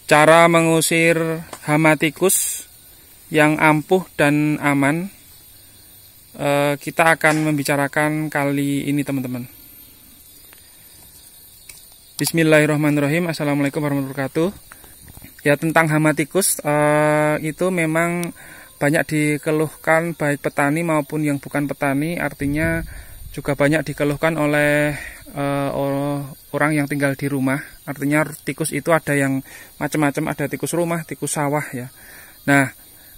Cara mengusir hama tikus yang ampuh dan aman, kita akan membicarakan kali ini, teman-teman. Bismillahirrahmanirrahim. Assalamualaikum warahmatullahi wabarakatuh. Ya, tentang hama tikus itu memang banyak dikeluhkan baik petani maupun yang bukan petani. Artinya juga banyak dikeluhkan oleh orang yang tinggal di rumah. Artinya tikus itu ada yang macam-macam, ada tikus rumah, tikus sawah ya. Nah,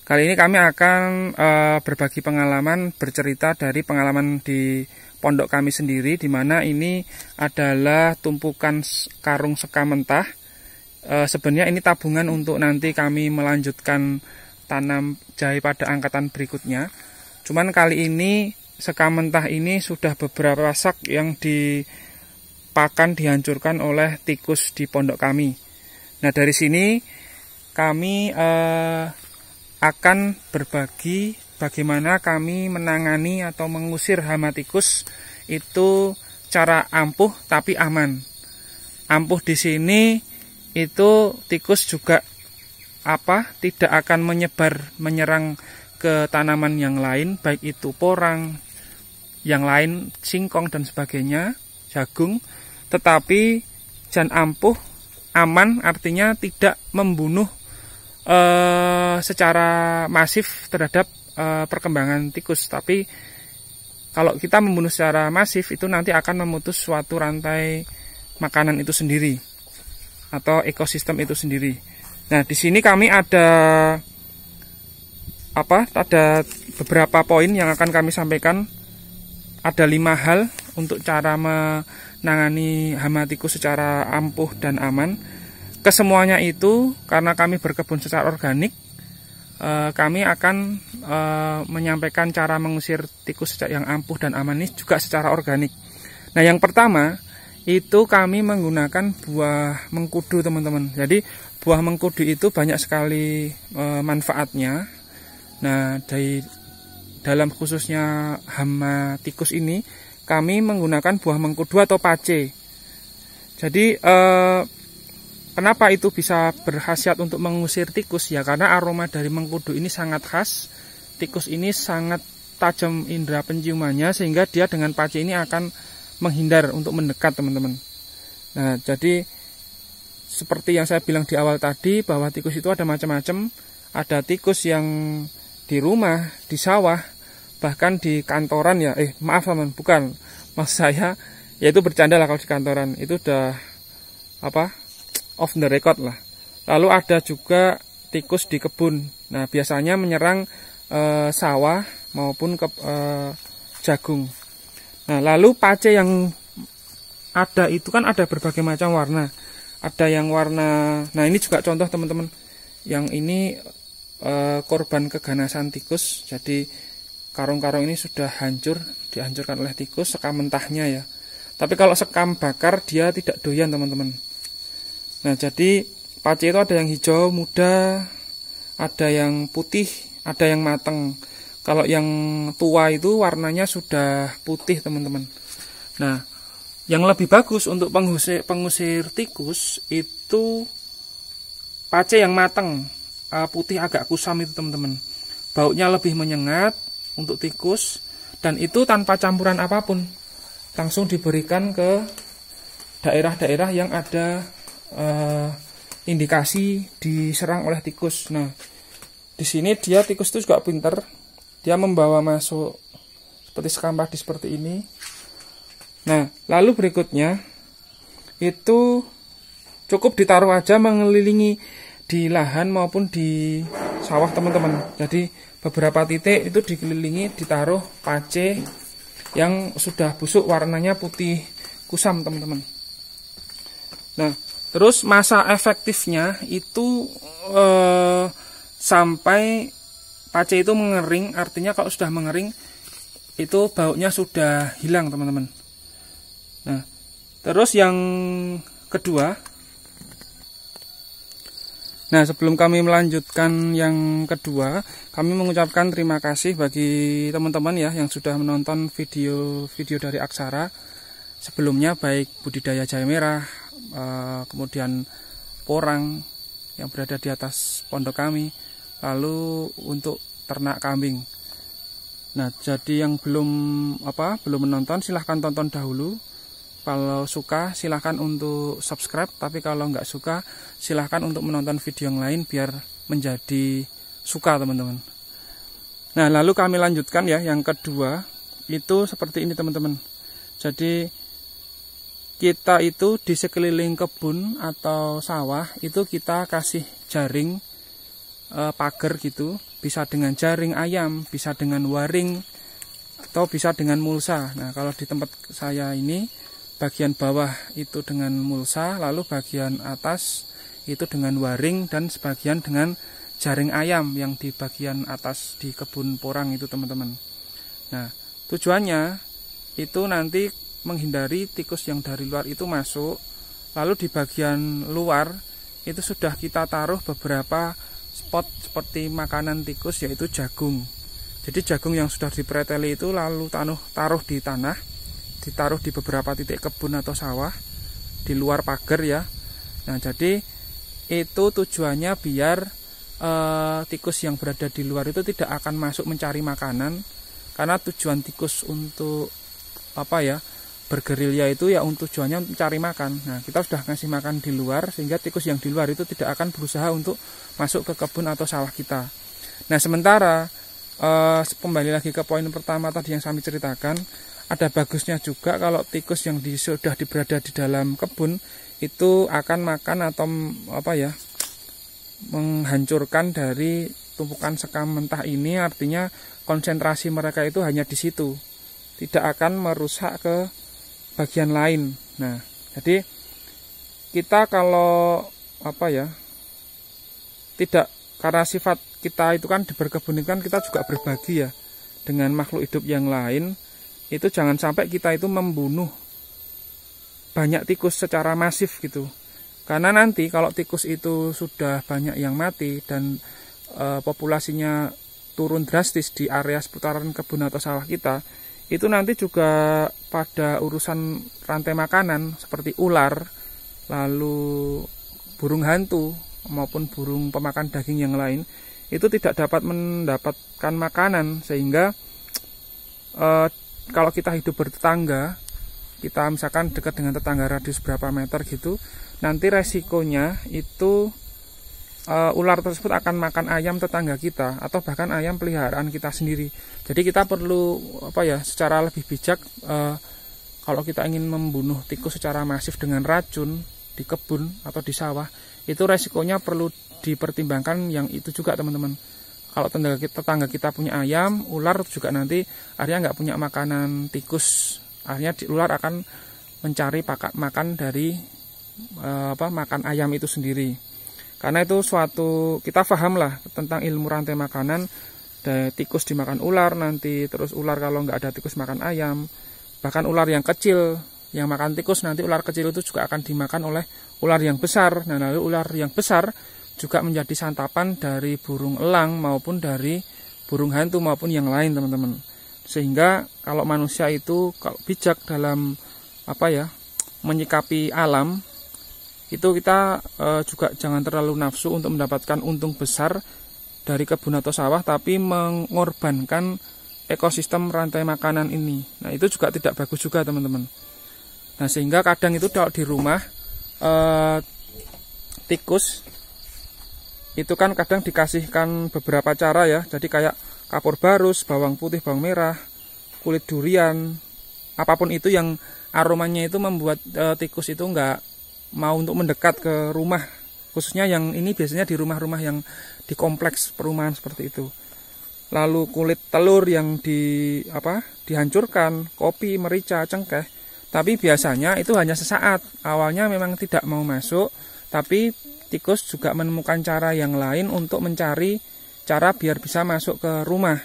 kali ini kami akan berbagi pengalaman, bercerita dari pengalaman di pondok kami sendiri, di mana ini adalah tumpukan karung sekam mentah. Sebenarnya ini tabungan untuk nanti kami melanjutkan tanam jahe pada angkatan berikutnya. Cuman kali ini sekam mentah ini sudah beberapa sak yang dihancurkan oleh tikus di pondok kami. Nah, dari sini kami akan berbagi bagaimana kami menangani atau mengusir hama tikus itu cara ampuh tapi aman. Ampuh di sini itu tikus juga tidak akan menyerang ke tanaman yang lain, baik itu porang, yang lain singkong dan sebagainya, jagung, tetapi jan ampuh aman artinya tidak membunuh secara masif terhadap perkembangan tikus. Tapi kalau kita membunuh secara masif itu nanti akan memutus suatu rantai makanan itu sendiri atau ekosistem itu sendiri. Nah, di sini kami ada beberapa poin yang akan kami sampaikan. Ada 5 hal untuk cara menangani hama tikus secara ampuh dan aman. Kesemuanya itu karena kami berkebun secara organik, kami akan menyampaikan cara mengusir tikus yang ampuh dan aman ini juga secara organik. Nah, yang pertama itu kami menggunakan buah mengkudu, teman-teman. Jadi buah mengkudu itu banyak sekali manfaatnya. Nah, dalam khususnya hama tikus ini kami menggunakan buah mengkudu atau pace. Jadi kenapa itu bisa berkhasiat untuk mengusir tikus? Ya karena aroma dari mengkudu ini sangat khas. Tikus ini sangat tajam indera penciumannya, sehingga dia dengan pace ini akan menghindar untuk mendekat, teman-teman. Nah, jadi seperti yang saya bilang di awal tadi, bahwa tikus itu ada macam-macam. Ada tikus yang di rumah, di sawah, bahkan di kantoran ya. Maaf teman, bukan. Maksud saya, ya itu bercanda lah kalau di kantoran. Itu udah off the record lah. Lalu ada juga tikus di kebun. Nah, biasanya menyerang sawah maupun jagung. Nah, lalu pace yang ada itu kan ada berbagai macam warna. Ada yang warna, nah ini juga contoh, teman-teman. Yang ini korban keganasan tikus. Jadi karung-karung ini sudah dihancurkan oleh tikus, sekam mentahnya ya. Tapi kalau sekam bakar dia tidak doyan, teman-teman. Nah, jadi pace itu ada yang hijau muda, ada yang putih, ada yang matang. Kalau yang tua itu warnanya sudah putih, teman-teman. Nah, yang lebih bagus untuk pengusir tikus itu pace yang matang, putih agak kusam itu, teman-teman. Baunya lebih menyengat untuk tikus, dan itu tanpa campuran apapun. Langsung diberikan ke daerah-daerah yang ada indikasi diserang oleh tikus. Nah, di sini tikus itu juga pinter. Dia membawa masuk seperti sekam padi seperti ini. Nah, lalu berikutnya itu cukup ditaruh aja mengelilingi di lahan maupun di sawah, teman-teman. Jadi beberapa titik itu dikelilingi, ditaruh pace yang sudah busuk, warnanya putih kusam, teman-teman. Nah, terus masa efektifnya itu sampai pace itu mengering. Artinya kalau sudah mengering itu baunya sudah hilang, teman-teman. Nah, terus yang kedua, nah sebelum kami melanjutkan yang kedua, kami mengucapkan terima kasih bagi teman-teman ya yang sudah menonton video dari Aksara sebelumnya, baik budidaya jahe merah, kemudian porang, yang berada di atas pondok kami, lalu untuk ternak kambing. Nah, jadi yang belum menonton silahkan tonton dahulu. Kalau suka silahkan untuk subscribe, tapi kalau nggak suka silahkan untuk menonton video yang lain biar menjadi suka teman-teman. Nah, lalu kami lanjutkan ya, yang kedua itu seperti ini teman-teman. Jadi kita itu di sekeliling kebun atau sawah itu kita kasih jaring pagar gitu, bisa dengan jaring ayam, bisa dengan waring, atau bisa dengan mulsa. Nah, kalau di tempat saya ini bagian bawah itu dengan mulsa, lalu bagian atas itu dengan waring, dan sebagian dengan jaring ayam yang di bagian atas di kebun porang itu teman-teman. Nah, tujuannya itu nanti menghindari tikus yang dari luar itu masuk. Lalu di bagian luar itu sudah kita taruh beberapa spot seperti makanan tikus, yaitu jagung. Jadi jagung yang sudah dipreteli itu lalu taruh di tanah, ditaruh di beberapa titik kebun atau sawah di luar pagar ya. Nah, jadi itu tujuannya biar tikus yang berada di luar itu tidak akan masuk mencari makanan, karena tujuan tikus untuk bergerilya itu ya untuk tujuannya mencari makan. Nah, kita sudah ngasih makan di luar sehingga tikus yang di luar itu tidak akan berusaha untuk masuk ke kebun atau sawah kita. Nah, sementara kembali lagi ke poin pertama tadi yang saya ceritakan, ada bagusnya juga kalau tikus yang sudah berada di dalam kebun itu akan makan atau menghancurkan dari tumpukan sekam mentah ini. Artinya konsentrasi mereka itu hanya di situ, tidak akan merusak ke bagian lain. Nah, jadi kita kalau tidak, karena sifat kita itu kan di berkebun kan kita juga berbagi ya dengan makhluk hidup yang lain. Itu jangan sampai kita itu membunuh banyak tikus secara masif gitu. Karena nanti kalau tikus itu sudah banyak yang mati dan populasinya turun drastis di area seputaran kebun atau sawah kita, itu nanti juga pada urusan rantai makanan seperti ular, lalu burung hantu maupun burung pemakan daging yang lain itu tidak dapat mendapatkan makanan. Sehingga kalau kita hidup bertetangga, kita misalkan dekat dengan tetangga radius berapa meter gitu, nanti resikonya itu ular tersebut akan makan ayam tetangga kita atau bahkan ayam peliharaan kita sendiri. Jadi kita perlu secara lebih bijak, kalau kita ingin membunuh tikus secara masif dengan racun di kebun atau di sawah, itu resikonya perlu dipertimbangkan yang itu juga teman-teman. Kalau tetangga kita punya ayam, ular juga nanti akhirnya nggak punya makanan tikus, akhirnya ular akan mencari makan dari makan ayam itu sendiri. Karena itu kita paham lah tentang ilmu rantai makanan. Tikus dimakan ular nanti, terus ular kalau nggak ada tikus makan ayam. Bahkan ular yang kecil yang makan tikus, nanti ular kecil itu juga akan dimakan oleh ular yang besar. Nah, lalu ular yang besar juga menjadi santapan dari burung elang maupun dari burung hantu maupun yang lain teman-teman. Sehingga kalau manusia itu kalau bijak dalam menyikapi alam, itu kita juga jangan terlalu nafsu untuk mendapatkan untung besar dari kebun atau sawah, tapi mengorbankan ekosistem rantai makanan ini. Nah, itu juga tidak bagus juga teman-teman. Nah, sehingga kadang itu kalau di rumah tikus itu kan kadang dikasihkan beberapa cara ya. Jadi kayak kapur barus, bawang putih, bawang merah, kulit durian, apapun itu yang aromanya itu membuat tikus itu nggak mau untuk mendekat ke rumah, khususnya yang ini biasanya di rumah-rumah yang di kompleks perumahan seperti itu. Lalu kulit telur yang dihancurkan, kopi, merica, cengkeh. Tapi biasanya itu hanya sesaat. Awalnya memang tidak mau masuk, tapi tikus juga menemukan cara yang lain untuk mencari cara biar bisa masuk ke rumah.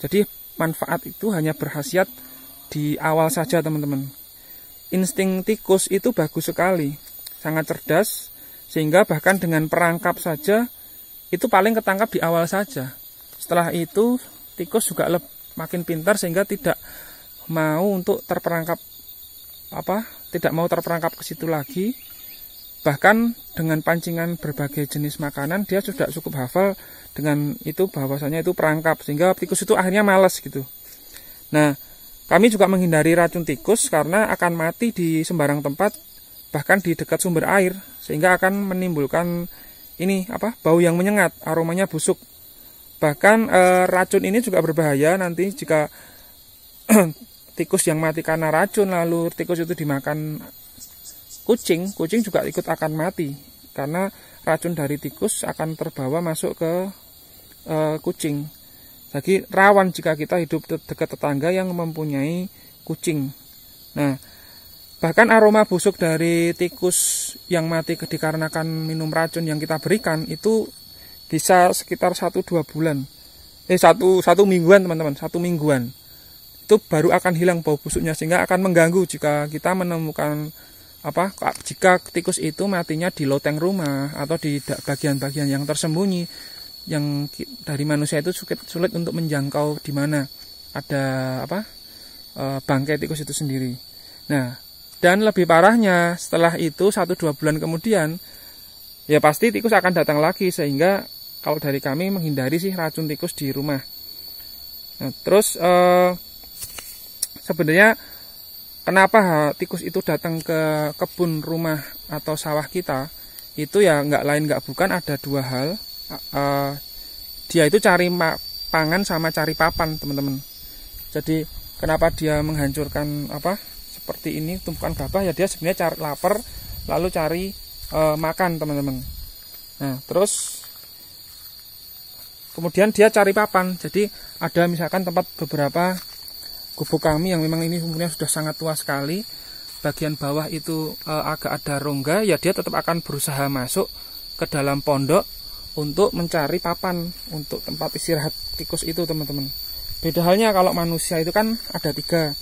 Jadi manfaat itu hanya berkhasiat di awal saja teman-teman. Insting tikus itu bagus sekali, sangat cerdas, sehingga bahkan dengan perangkap saja itu paling ketangkap di awal saja. Setelah itu tikus juga makin pintar sehingga tidak mau untuk terperangkap tidak mau terperangkap ke situ lagi. Bahkan dengan pancingan berbagai jenis makanan dia sudah cukup hafal dengan itu bahwasanya itu perangkap, sehingga tikus itu akhirnya malas gitu. Nah, kami juga menghindari racun tikus karena akan mati di sembarang tempat, bahkan di dekat sumber air, sehingga akan menimbulkan bau yang menyengat, aromanya busuk. Bahkan racun ini juga berbahaya nanti jika tikus yang mati karena racun lalu tikus itu dimakan kucing juga ikut akan mati karena racun dari tikus akan terbawa masuk ke kucing. Jadi rawan jika kita hidup dekat tetangga yang mempunyai kucing. Nah, bahkan aroma busuk dari tikus yang mati dikarenakan minum racun yang kita berikan itu bisa sekitar 1-2 bulan. Satu mingguan teman-teman, 1 mingguan. Itu baru akan hilang bau busuknya, sehingga akan mengganggu jika kita menemukan jika tikus itu matinya di loteng rumah atau di bagian-bagian yang tersembunyi yang dari manusia itu sulit untuk menjangkau di mana ada bangkai tikus itu sendiri. Nah, dan lebih parahnya setelah itu 1-2 bulan kemudian ya pasti tikus akan datang lagi, sehingga kalau dari kami menghindari sih racun tikus di rumah. Nah, terus sebenarnya kenapa tikus itu datang ke kebun rumah atau sawah kita? Itu ya nggak bukan, ada 2 hal. Dia itu cari pangan sama cari papan, teman-teman. Jadi kenapa dia menghancurkan seperti ini tumpukan gabah? Ya dia sebenarnya cari lapar lalu cari makan, teman-teman. Nah, terus kemudian dia cari papan. Jadi ada misalkan tempat beberapa gubuk kami yang memang ini umurnya sudah sangat tua sekali, bagian bawah itu agak ada rongga, ya dia tetap akan berusaha masuk ke dalam pondok untuk mencari papan untuk tempat istirahat tikus itu, teman-teman. Beda halnya kalau manusia itu kan ada 3.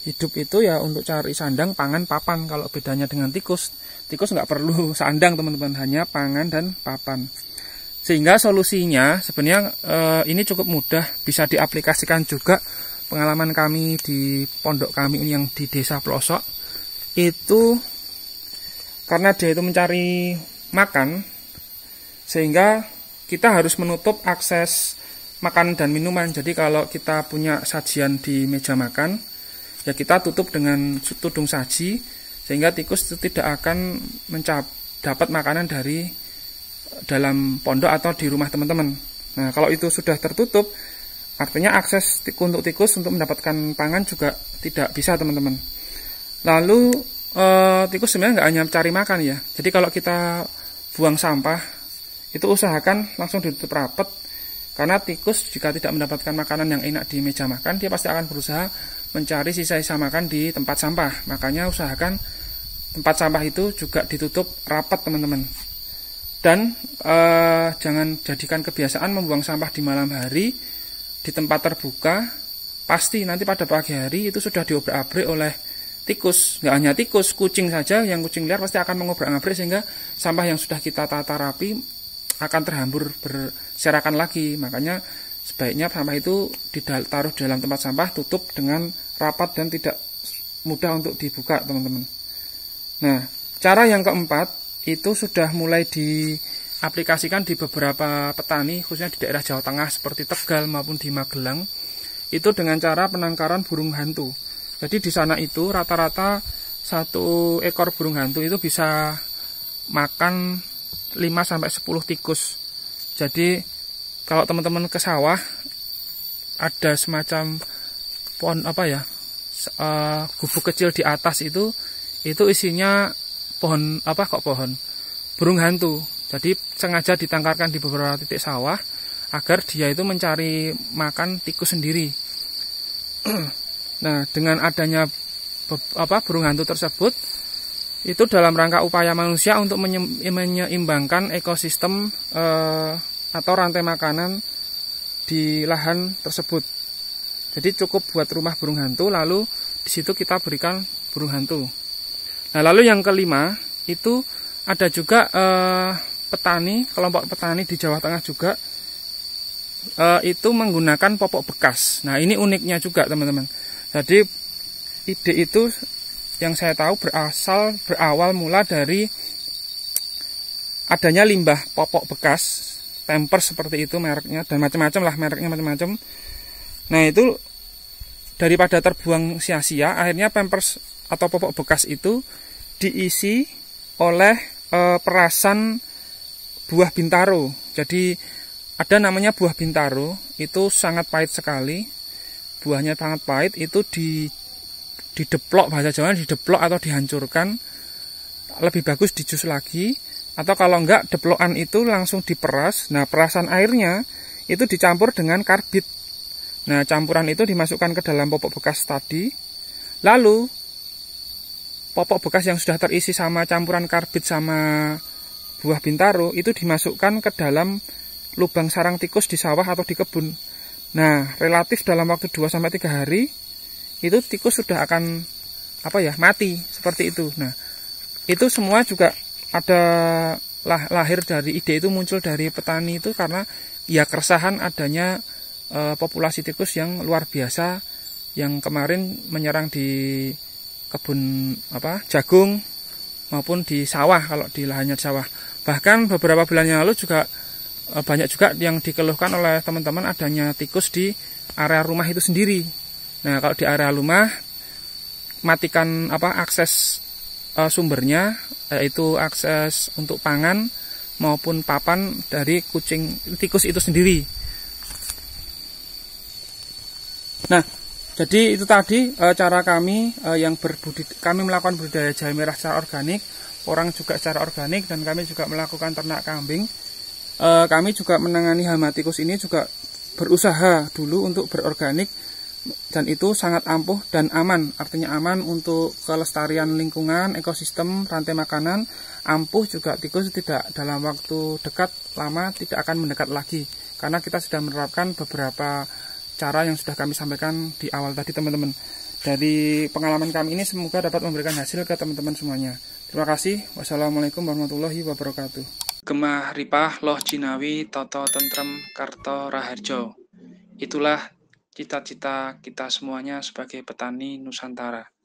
Hidup itu ya untuk cari sandang, pangan, papan. Kalau bedanya dengan tikus nggak perlu sandang, teman-teman, hanya pangan dan papan. Sehingga solusinya sebenarnya ini cukup mudah, bisa diaplikasikan juga. Pengalaman kami di pondok kami ini yang di desa pelosok itu, karena dia itu mencari makan, sehingga kita harus menutup akses makanan dan minuman. Jadi kalau kita punya sajian di meja makan, ya kita tutup dengan tudung saji, sehingga tikus itu tidak akan dapat makanan dari dalam pondok atau di rumah teman-teman. Nah, kalau itu sudah tertutup, artinya akses untuk tikus untuk mendapatkan pangan juga tidak bisa, teman-teman. Lalu tikus sebenarnya nggak hanya cari makan ya. Jadi kalau kita buang sampah, itu usahakan langsung ditutup rapat, karena tikus jika tidak mendapatkan makanan yang enak di meja makan, dia pasti akan berusaha mencari sisa-sisa makan di tempat sampah. Makanya usahakan tempat sampah itu juga ditutup rapat, teman-teman. Dan jangan jadikan kebiasaan membuang sampah di malam hari di tempat terbuka. Pasti nanti pada pagi hari itu sudah diobrak-abrik oleh tikus. Nggak hanya tikus, kucing saja, yang kucing liar pasti akan mengobrak-abrik, sehingga sampah yang sudah kita tata rapi akan terhambur berserakan lagi. Makanya sebaiknya sampah itu ditaruh di dalam tempat sampah, tutup dengan rapat dan tidak mudah untuk dibuka, teman-teman. Nah, cara yang keempat itu sudah mulai diaplikasikan di beberapa petani, khususnya di daerah Jawa Tengah seperti Tegal maupun di Magelang, itu dengan cara penangkaran burung hantu. Jadi di sana itu rata-rata 1 ekor burung hantu itu bisa makan 5-10 tikus. Jadi kalau teman-teman ke sawah, ada semacam pohon gubuk kecil di atas itu isinya pohon burung hantu. Jadi sengaja ditangkarkan di beberapa titik sawah agar dia itu mencari makan tikus sendiri. Nah, dengan adanya burung hantu tersebut, itu dalam rangka upaya manusia untuk menyeimbangkan ekosistem atau rantai makanan di lahan tersebut. Jadi cukup buat rumah burung hantu, lalu di situ kita berikan burung hantu. Nah, lalu yang kelima itu ada juga kelompok petani di Jawa Tengah juga itu menggunakan popok bekas. Nah, ini uniknya juga, teman-teman. Jadi ide itu yang saya tahu berawal mula dari adanya limbah popok bekas, Pampers seperti itu mereknya, dan macam-macam lah mereknya macam-macam. Nah itu daripada terbuang sia-sia, akhirnya Pampers atau popok bekas itu diisi oleh perasan buah bintaro. Jadi ada namanya buah bintaro, itu sangat pahit sekali. Buahnya sangat pahit, itu dideplok, bahasa Jawa dideplok atau dihancurkan. Lebih bagus dijus lagi, atau kalau enggak deplokan itu langsung diperas. Nah perasan airnya itu dicampur dengan karbit. Nah campuran itu dimasukkan ke dalam popok bekas tadi. Lalu popok bekas yang sudah terisi sama campuran karbit sama buah bintaro itu dimasukkan ke dalam lubang sarang tikus di sawah atau di kebun. Nah relatif dalam waktu 2-3 hari itu tikus sudah akan mati seperti itu. Nah itu semua juga ada lahir dari ide itu, muncul dari petani itu karena ya keresahan adanya populasi tikus yang luar biasa yang kemarin menyerang di kebun jagung maupun di sawah, kalau di lahannya sawah. Bahkan beberapa bulan yang lalu juga banyak juga yang dikeluhkan oleh teman-teman adanya tikus di area rumah itu sendiri. Nah kalau di area rumah matikan akses sumbernya, yaitu akses untuk pangan maupun papan dari tikus itu sendiri. Nah, jadi itu tadi cara kami kami melakukan budidaya jahe merah secara organik, orang juga secara organik, dan kami juga melakukan ternak kambing. Kami juga menangani hama tikus ini juga berusaha dulu untuk berorganik, dan itu sangat ampuh dan aman. Artinya aman untuk kelestarian lingkungan, ekosistem, rantai makanan. Ampuh juga, tikus tidak dalam waktu dekat lama tidak akan mendekat lagi, karena kita sudah menerapkan beberapa cara yang sudah kami sampaikan di awal tadi teman-teman. Dari pengalaman kami ini semoga dapat memberikan hasil ke teman-teman semuanya. Terima kasih. Wassalamualaikum warahmatullahi wabarakatuh. Gemah ripah loh jinawi toto tentrem karto raharjo. Itulah cita-cita kita semuanya sebagai petani Nusantara.